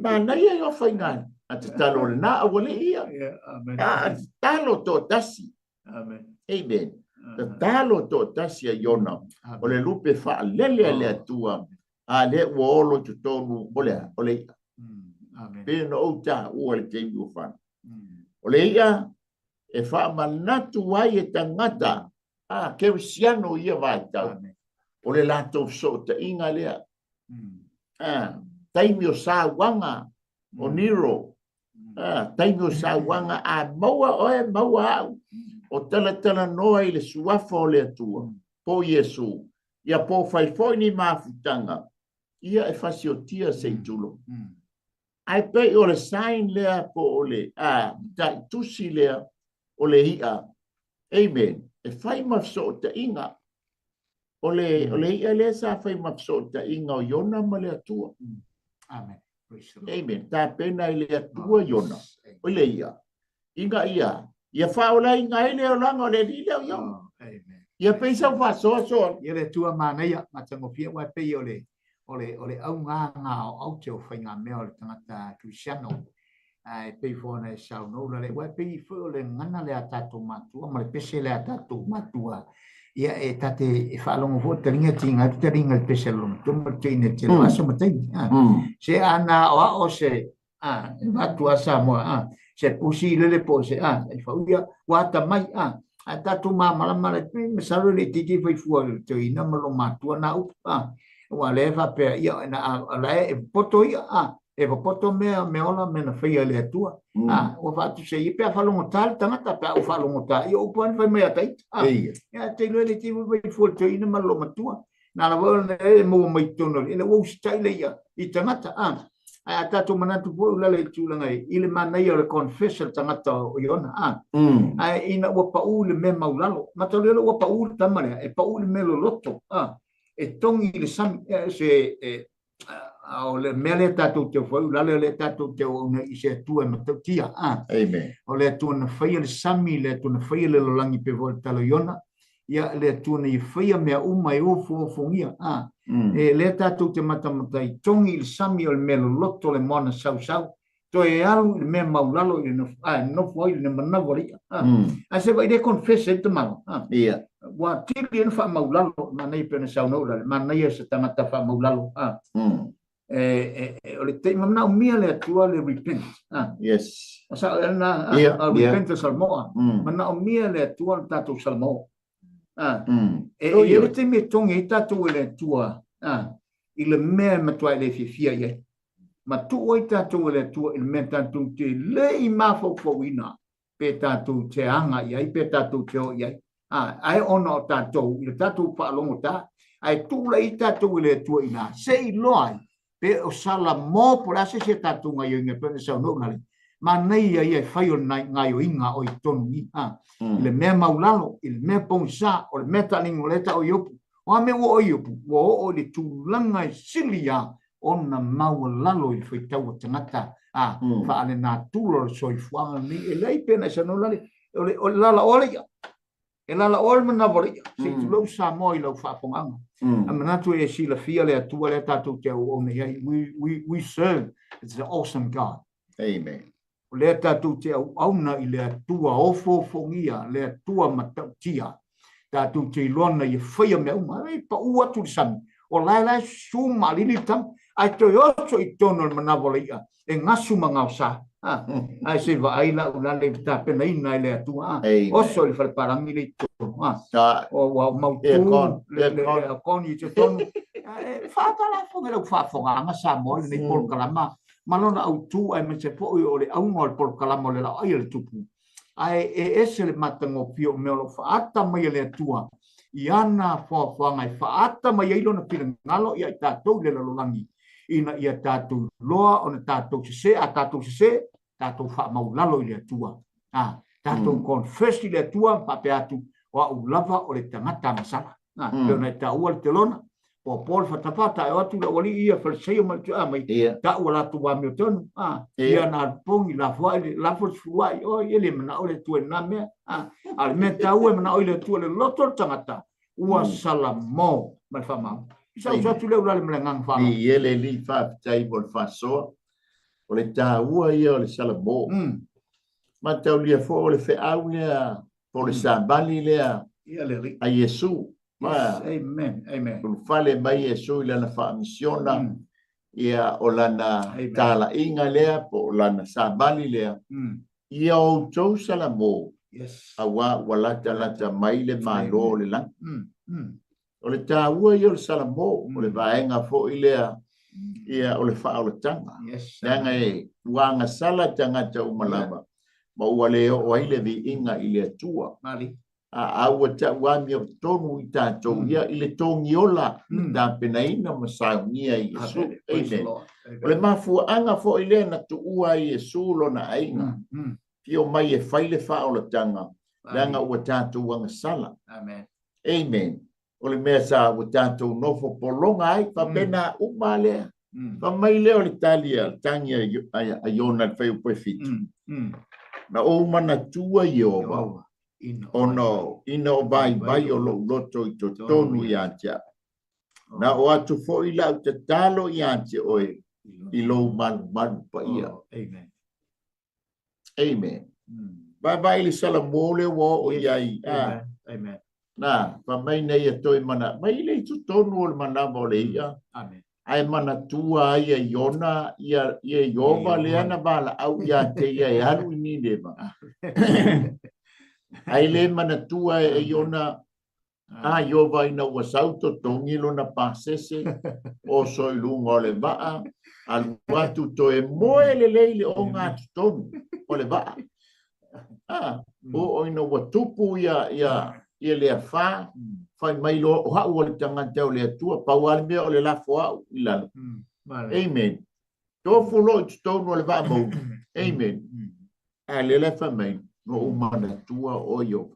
S1: mana ia yo faingan at talo na o le ia talo to tasi amen talo to tasi yona o le lupe fa lele le tua le wolo to tonu ole
S2: amen
S1: pe no ta o le te u fa ole ia e fa manatu ai e tangata ke siano ia vai ta o le lato so te inga lea taimio sa wanga o niro taimio sa wanga a maua o tala noa i le suafa o le atua po Yesu ia po fai foi ni mafutanga ia e fasiotia se tulo ai pe o le sign lea po o le tai tusi lea o le ia amen e fai mafso te inga o le ia le sa fai mafso te inga o yona ma le atua
S2: amen
S1: amen ta pena i le atua yona o le ia inga ia fa o la inga ele o langa o le lile o yo
S2: amen
S1: ia pe sa fa so
S2: ia le tua mana ia matango pia wa pe o le au nga o te o fai ngā mea o le tangata Cristiano ai pe fona e sau no le wa pe fo le ngana le atato matua ma le pese le atato matua ia e tate e fa longo fo te ringa tinga te ringa le pese longo to ma te ne te aso ma te se ana o se matua sa mo se pusi le po se e fa ia wa ta mai atato ma le me sa le tiki fai fu te ina ma lo matua na wa le fa pe ia na la e poto ia e poto me ola me na fai le tua o fa tu se ipe fa longo tal tangata pe o fa longo ta io pon fa me atai ya te le ti vai fu te ina ma lo matua na la vo le mo mai tono le o style ia i tangata a tatu manatu po la le tulanga ile mana ia le confession tangata o yona ina o pa u le me maulalo matole o pa u tamare e pa u le me lo loto e tongi le sam se o le mele tatu te foi la le tatu te o i se tu e matia
S1: amen
S2: o le tu na fai le sami le tu na fai le langi pe volta lo yona ia le tu na i fai me o mai o fongia e le tatu te mata i tongi le sami o le melo lotto le mona sau to e alu le me maulalo i no foi le mana voli a se vai de confesse te malo
S1: ia
S2: wa tili fa maulalo na nei pe na sau no le mana ia se tamata fa maulalo o le te mamna o mia le atua le repent
S1: yes
S2: o sa na repent salmoa mana o mia le atua tatu salmo e le te me tongi tatu le atua i le mea matua le fifia ye Ma tu oi tātou le tua il me tātou te le I mawhauwhauina pe tātou te anga iai, pe tātou te o iai. Ai ona o tātou, le tātou whaalongo tā, ai tūla I tātou le tua ina, se I loai, pe o sala mō pora se tātou ngai o inga pēne sau no ngale. Ma nei ai ai whai o ngai o inga o I tonu ni. Le mea maulalo, il mea pongsa, o le mea talingo leta o iopu. O me o iopu, o le tūlanga I silia, ona mau lalo I foi tau tangata fa ale na tulo soi fuanga ni e lei pena sa no lale o lala ole e lala ole mana vole si tu lo sa moi lo fa fonga amana tu e sila fia le tua le tatu te o ne we serve it's an awesome God.
S1: Amen.
S2: Le tatu te au na I le tua ofo fongia le tua matatia tatu te lona I fia me uma e pa ua tu san o lai suma lili tam ai toi oso I tono manavolia e ngasu mangausa ai se va ai la una le ta pena ina le atua oso le fal para mi le to o wa mau le con I te tono fa la fo le fa fo nga sa mo le por kalama malona au tu ai me se po o le au ngol por kalama le la ai le tupu ai ese le matango pio me lo fa ata mai le atua Iana fo ngai fa ata mai ilo na pila ngalo ia tātou le lalolangi ina ia tātou loa o na tātou se a tātou se tātou wha maulalo I le atua tātou confess I le atua pape atu wa ulava o le tangata masala peo na ta ua le telona o Paul fatapata e watu la wali ia falseio mai ta ua la tu wa miotonu ia na pongi la fuai la fuai o ele mana o le tua na me al me ta ua mana o le tua le loto tangata ua salamo mai famau Isa tu le ula le mlengang fa.
S1: Ni ele li fa tai bol fa so. O le ta ua ia o le salamo. Ma tau lia fo o le fe au lea po le sabali lea a Yesu.
S2: Amen. Amen.
S1: Ul fale mai Yesu ila na fa misiona ia o lana tala inga lea po lana sabali lea. Ia o tau salamo. Awa walata mai le malo le lang. O le tāua I o le salamo, o le vaenga fo I lea, ia o le wha o le tanga. Nanga e, wanga sala tangata umalama, ma ua leo o aile vi inga I le atua. A aua ta wami o tonu I tātou, ia I le tongi ola, tā penaina masaungia I Yesu. Amen. O le mafua anga fo I lea na tu ua I Yesu lo na ainga. Pio mai e whaile wha o le tanga, nanga ua tātou wanga sala. Amen. O le mea sa o tātou nofo polonga ai, pa pena umale. Pa mai leo le talia, tangi a Iona le whai upe fitu. Na o mana tua Iova, ono ina o vai o lo loto I to tonu I atia. Na o atu fo I lau te talo I atia oe, I lo manu pa ia. Amen. Vai le salamole o iai.
S2: Amen.
S1: Na, pa mai nei e toi mana, mai le tu tonu o le mana mo le ia. Ai mana tua ia Iona, ia Iova le ana bala, au ia te ia e haru I ni leva. Ai le mana tua e Iona, Iova ina ua sauto tongilo na pasese, o soi lunga o le vaa, al watu to e moe le leile o ngā tonu, o le vaa. O ina ua tupu ia le afa fai mai lo o hau o le tangata o le atua pauale mea o le lafo au I lalo. Amen. Tofu lo I tonu o le vaa mau. Amen. A le lefa mai no umana tua o Iova.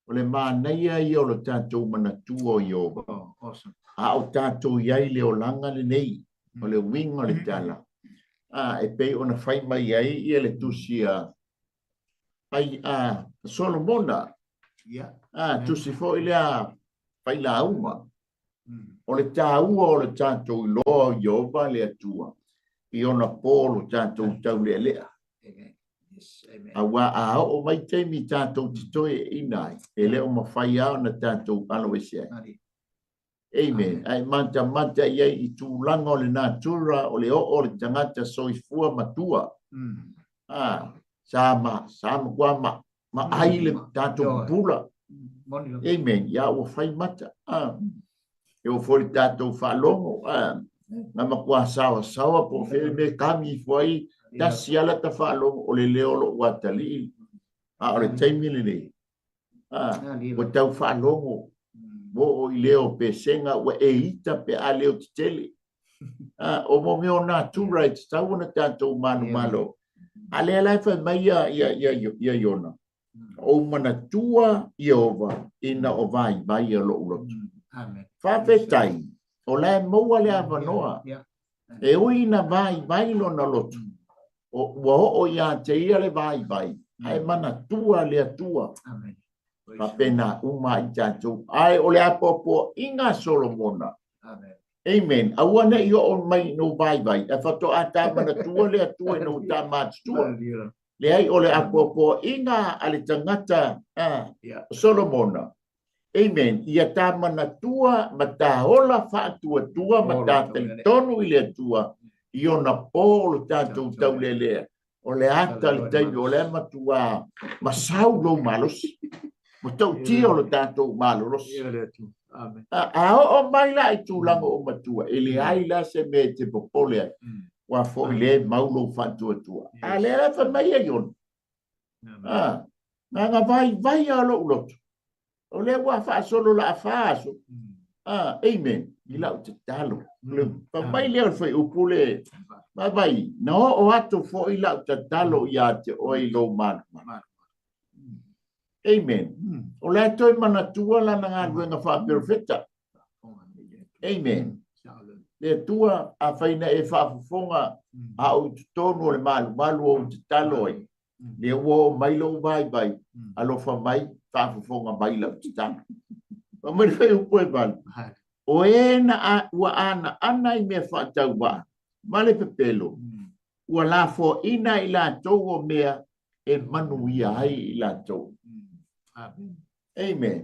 S1: O le mānaia I o le tātou mana tua o Iova. A o tātou iai le o langa le nei. O le wing o le tala. E pei ona fai mai iai I le tusia. Ai Solomona. Tusi fo I lea fai la uma. O le tāua o le tātou I loa Iova le atua. I ona polo tātou tau lea lea. Awa o mai teimi tātou titoe inai. E leo mawhai au na tātou aloesia. Amen. Ai manta iai I tūlanga o le natura o le o le tangata soifua matua. Sama kwa ma ai le tātou pula. Amen. Ia o whai mata. E o fori tātou whalongo. nga makua sawa po fe me kami foi ta siala ta falo o le leo lo watali a o le taimi le o tau falo mo o leo pesenga wa e ita pe a leo tele o mo me ona two rights tau na tanto malo ale ala fa mai ya yona o mana tua Iova ina o vai lo lo
S2: amen
S1: fa fetai o le mo le avanoa e o ina vai lo na lo o ya te ia le vai ai mana tua le tua
S2: amen
S1: fa pena uma jato ai o le apopo inga Solomona amen awana io on mai no vai e fa to ata mana tua le tua no ta mat tua le ai o le apopo inga ale tangata Solomona amen ia ta mana tua mata hola fa tua mata tonu ile tua io na polo tanto tau le o le ata le tai o le matua masau lo malos mo tau tio lo tanto malos
S2: amen
S1: o mai la i tu lango o matua ele ai la se me te popole wa fo le maulo fa tua ale la fa mai yon nga vai alo lo o le wa fa solo la fa so amen ila o te talo pa mai le fa o pule vai no o ato fo ila o te talo ia te o i lo man amen o le toi mana tua la nga nga fa perfecta amen le tua a faina e fa fonga a o tonu le malu o te talo le wo mai lo vai alo fa mai fa fonga mai la te tano o me fe o poe ban o ena wa ana i me fa tau ba male pepelo wa la fo ina ila togo mea e manuia ai ila togo amen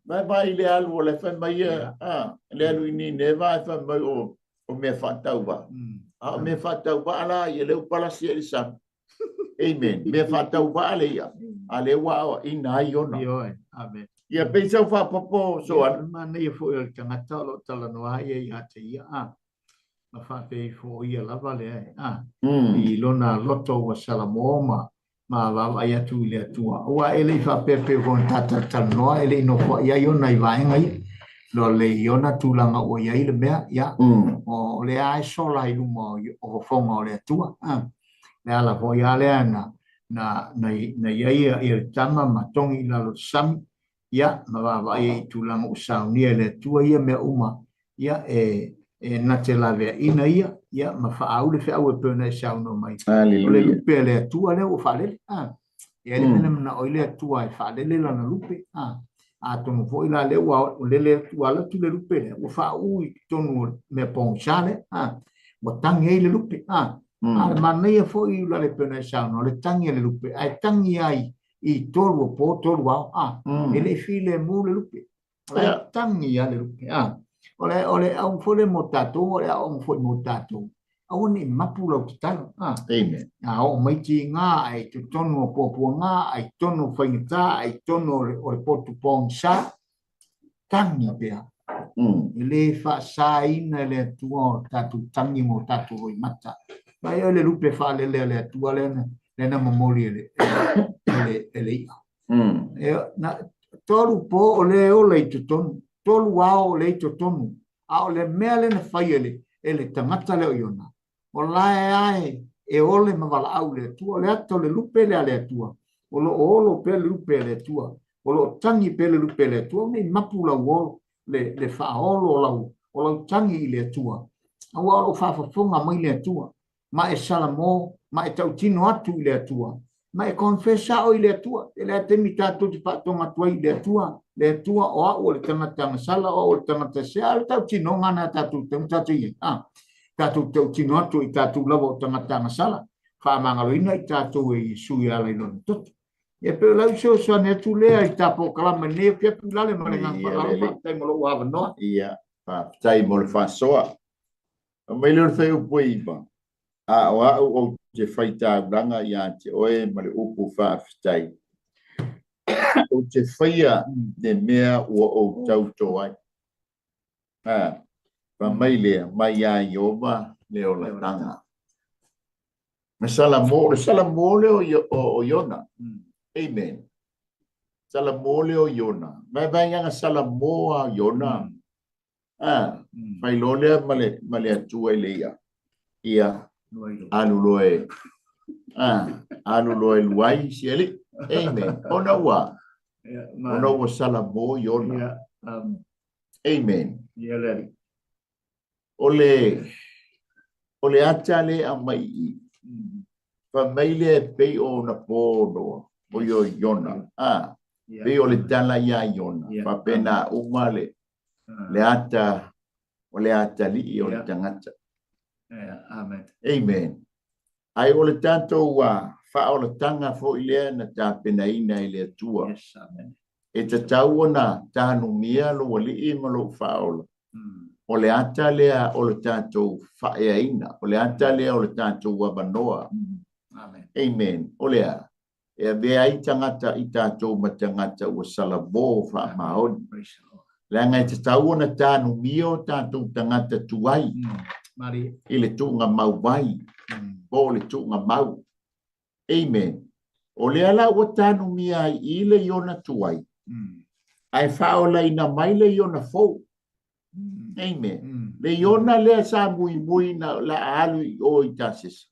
S1: vai le alu le fa mai le alu ni ne vai fa mai o me fa tau ba me fa tau ba la ye le pala si elisa amen me fa tau ba le ya ale wa ina yona
S2: amen
S1: ia pensa fa popo so
S2: mana ia fo el tangata lo tala no ai ia te ia ma fa pe fo ia la vale i lona loto wa salamoma ma va ia tu le tua wa ele fa pe von tata no ele no fo ia yona i vai ngai lo le yona tu langa o ia ile mea ia o le ai so la i mo o fo mo le tua le ala fo ia le na ia tama matongi la lo sam ia ma va ia tulang usau ni le tua ia me uma ia na te lave ina ia ma fa au le fa au pe na sau no mai le lupe le tua le o fa le ia le mena na o le tua fa le la na lupe a tonu fo ila le wa le tua la tu le lupe le o fa u tonu me pon chale mo tangi le lupe ma nei fo i la le pe na sau no le tangi le lupe ai tangi ai i tolu po tolu ele file mu le lupe le tangi ya le lupe ole au fole motato ole au fo motato au ni mapula o talo
S1: amen
S2: o mai ti nga ai tu tonu po nga ai tonu fainta ai tonu o potu pong sa tangi bea ele fa saina le tuo tatu tangi mo tatu i mata mai ole lupe fa le tua le na memori ele na tolu po ole tutonu tolu wao le tutonu a ole mele na faiele ele tangata le yona o lai e ole mavala au le tua le ato le lupe le tua olo pe lupe le tua olo tangi pe lupe le tua me mapula wo le fa olo tangi le tua awa o fa fonga mai le tua ma e salamo ma e tautino atu le tua ma e confessa o le tua le temita tu fa tonga tua le tua o le tangata sala o le tangata sala tautino ngana tatu tatu tatu tautino atu i tatu lavo tangata sala fa mangaloina i tatu e suia le non tot e pe la so ne tu le i tapo kala mane pe pulale malenga pala tai mo lo wa no
S1: ia fa tai mo fa soa o melhor foi o poiba o te faita blanga ia te oe ma le upu fa fitai o te faia de mea o tau toai Pa mai le mai ya yoma le o la tanga. Na salamo le o Yona. Amen. Salamo le o Yona. Vai nga salamo a Yona. Fai lole male atua le ia. Ia aluloe. Aluloe luai sieli. Amen. Ona wa. Ona wa salamo Yona. Amen. Ole atale a mai. Fa maile pe o na pono. O yo Yona. Pe o le tala ya Yona. Fa pena umale. Le ata o le ata li o le tangata.
S2: Amen.
S1: Amen. Ai o le tanto wa fa o le tanga fo ile na ta pena ina ile tua.
S2: Yes, amen.
S1: E te tau na tanu mia lo wali I malo fa o o le ata lea o le tanto fa e ina. O le ata lea o le tanto wa banoa.
S2: Amen.
S1: Amen. O lea. E be ai tangata I tanto ma tangata o salabo fa maoni. La ngai te tau na tanu mio tanto tangata tuai.
S2: Mari.
S1: Ile tu nga mau vai. O le tu nga mau. Amen. O le ala o tanu mia ile Yona tuai. Ai faola ina mai le Yona fo. Amen. Le Yona le sa mui na la alu o itasis.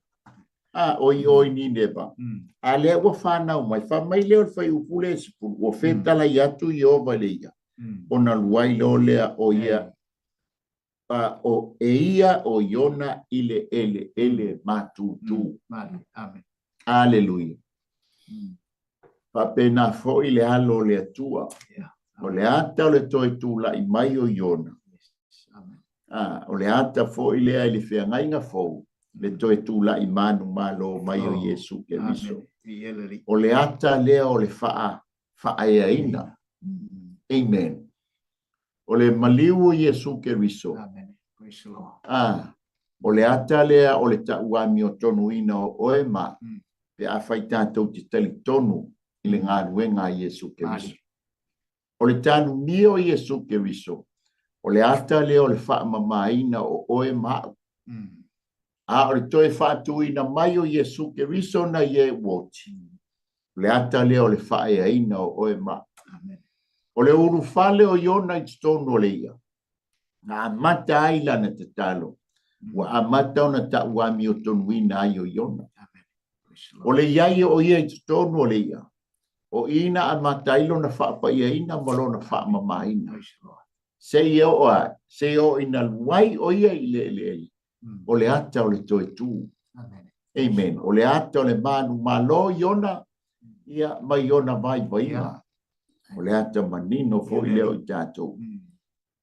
S1: Oi ni neba. A le o whanau mai. Wha mai leo whai upule sipu. O whetala yatu I o valeia. Ona luai lo lea o ia. O ia o Yona ile ele matutu.
S2: Amen.
S1: Aleluia. Pa pena fo ile alo le atua. O le ata o le toi tula I mai o Yona. O le ata fo ile ai le whea nga fo. Le toi tula I manu malo mai o Yesu ke miso. O le ata lea o le faa ea ina. Amen. O le maliu o Yesu ke miso. O le ata lea o le tauami o tonu ina o oema. Pe a whai tātou te tali tonu I le ngā ruenga Yesu ke miso. O le tanu mio Yesu ke miso. O le ata lea o le wha mamaina o oema. O le toe whātui na mai o Yesu ke miso na ye woti. O le ata lea o le wha ea ina o oema. O le uru whale o Yona I tonu o le ia. Ngā mata aila na te talo. Wa amata o na ta uami o tonu ina ai o Yona. O le iai o ia I tonu o le ia. O ina amata ilo na whaapa ia ina malo na wha mamaina. Se o ina luai o ia I le. O le ata o le toe tū. Amen. O le ata o le manu malo Yona. Ia mai Yona vai vaima. O le ata manino fo I leo I tātou.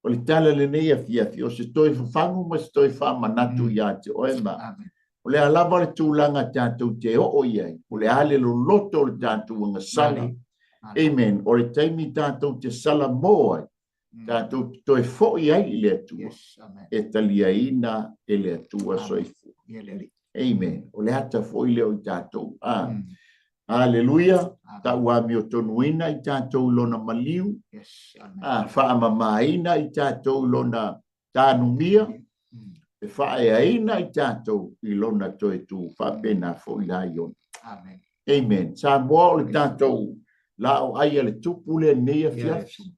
S1: O le tala le neia fiafi. O se toi whangu ma se toi whamanatu ia te oema. O le alava le tūlanga tātou te o iai. O le ale lo loto le tātou nga sala. Amen. O le taimi tātou te sala moa. Tātou toi fo iai I le atua. E talia ina e le atua soifu. Amen. O le ata fo I leo I tātou. Aleluia. Ta uami o tonuina I tātou lona maliu. Whaamamaina I tātou lona tānumia. E whaeaina I tātou I lona toe tū whapena fo I la Yona. Amen. Sa moa o le tātou la o aia le tupu le nea fiafi.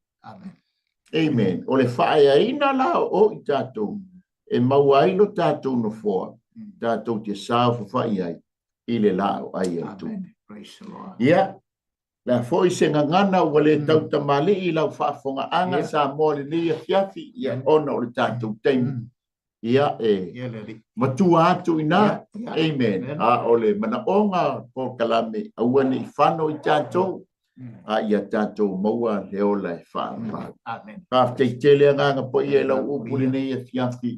S1: Amen. O le whaeaina la o I tātou. E mauailo tātou no foa. Tātou te sāwha whaeai. I le la o aia le tupu. Ia. La foi se ngana o le tau tamale I lau whaafonga anga sa moa le nea fiafi. Ia ona o le tātou teimi. Ia matua atu ina. Amen. O le mana onga po kalame awane I whano I tātou. Ia tātou maua leola e whaama. Te tele anga po ia lau upule nei e fiafi.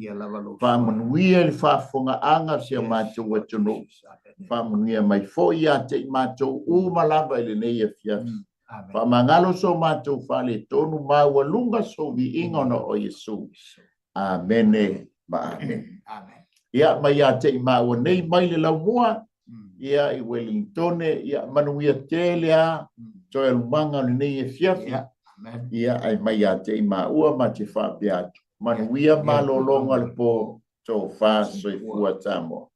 S1: Whaamanuia le whaafonga anga se mātou atono. Whaamanuia mai fo ia te mātou umalava le nei e fiafi. Whaamangalo so mātou whale tonu maua lunga so vi ingona o Yesu. Amen. Amen. Ia mai a te maua nei mai le lau mua. Ia I Wellington. Ia manuia telea. Toi alumanga le nei e fiafi. Ia ai mai a te maua ma te whapea atu. manuia malolonga le po so fa so fua tamo